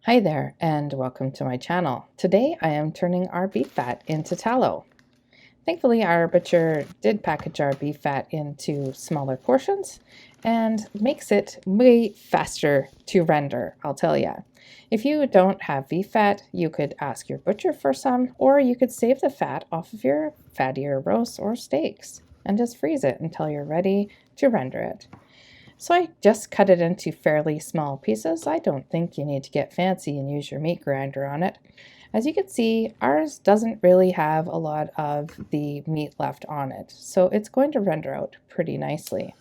Hi there and welcome to my channel. Today I am turning our beef fat into tallow. Thankfully our butcher did package our beef fat into smaller portions and makes it way faster to render, I'll tell ya. If you don't have beef fat, you could ask your butcher for some, or you could save the fat off of your fattier roasts or steaks and just freeze it until you're ready to render it. So I just cut it into fairly small pieces. I don't think you need to get fancy and use your meat grinder on it. As you can see, ours doesn't really have a lot of the meat left on it, so it's going to render out pretty nicely.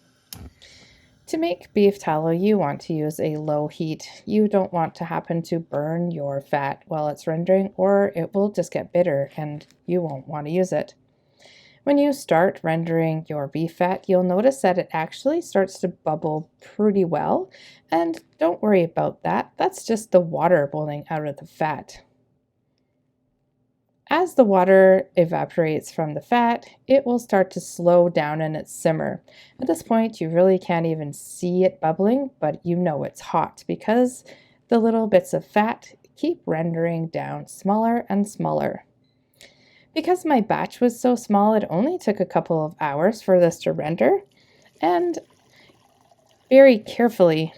To make beef tallow, you want to use a low heat. You don't want to happen to burn your fat while it's rendering, or it will just get bitter and you won't want to use it. When you start rendering your beef fat, you'll notice that it actually starts to bubble pretty well, and don't worry about that. That's just the water boiling out of the fat. As the water evaporates from the fat, it will start to slow down in its simmer. At this point, you really can't even see it bubbling, but you know it's hot because the little bits of fat keep rendering down smaller and smaller. Because my batch was so small, it only took a couple of hours for this to render, and very carefully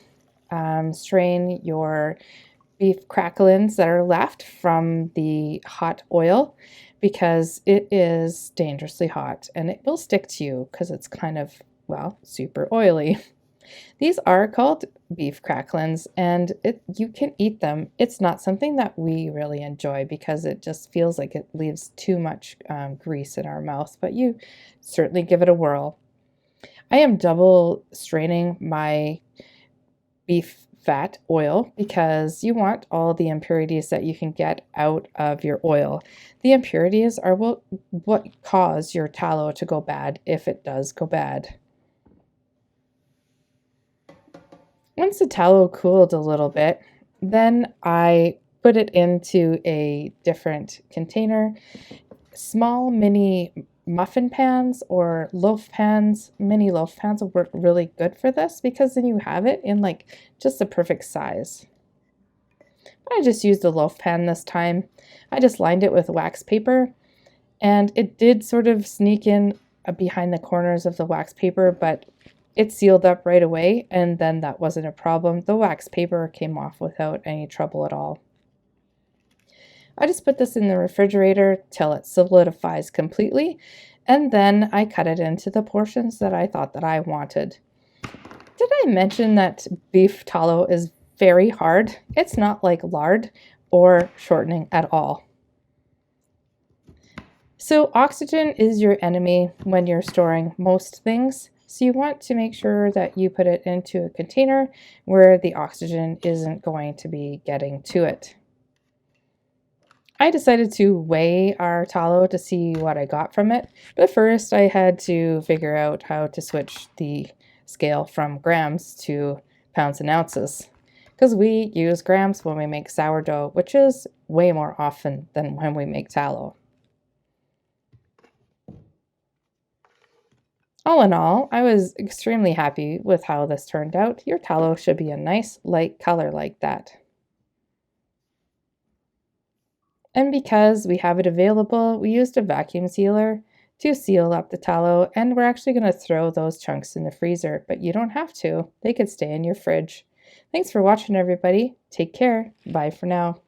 strain your beef cracklings that are left from the hot oil because it is dangerously hot and it will stick to you because it's kind of, well, super oily. These are called beef cracklings and you can eat them. It's not something that we really enjoy because it just feels like it leaves too much grease in our mouth, but you certainly give it a whirl. I am double straining my beef fat oil because you want all the impurities that you can get out of your oil. The impurities are what cause your tallow to go bad if it does go bad. Once the tallow cooled a little bit, then I put it into a different container. Small mini muffin pans or loaf pans, mini loaf pans will work really good for this because then you have it in like just the perfect size. But I just used a loaf pan this time. I just lined it with wax paper and it did sort of sneak in behind the corners of the wax paper, but it sealed up right away, and then that wasn't a problem. The wax paper came off without any trouble at all. I just put this in the refrigerator till it solidifies completely, and then I cut it into the portions that I thought that I wanted. Did I mention that beef tallow is very hard? It's not like lard or shortening at all. So oxygen is your enemy when you're storing most things. So you want to make sure that you put it into a container where the oxygen isn't going to be getting to it. I decided to weigh our tallow to see what I got from it, but first I had to figure out how to switch the scale from grams to pounds and ounces, because we use grams when we make sourdough, which is way more often than when we make tallow. All in all, I was extremely happy with how this turned out. Your tallow should be a nice light color like that. And because we have it available, we used a vacuum sealer to seal up the tallow, and we're actually going to throw those chunks in the freezer, but you don't have to. They could stay in your fridge. Thanks for watching, everybody. Take care. Bye for now.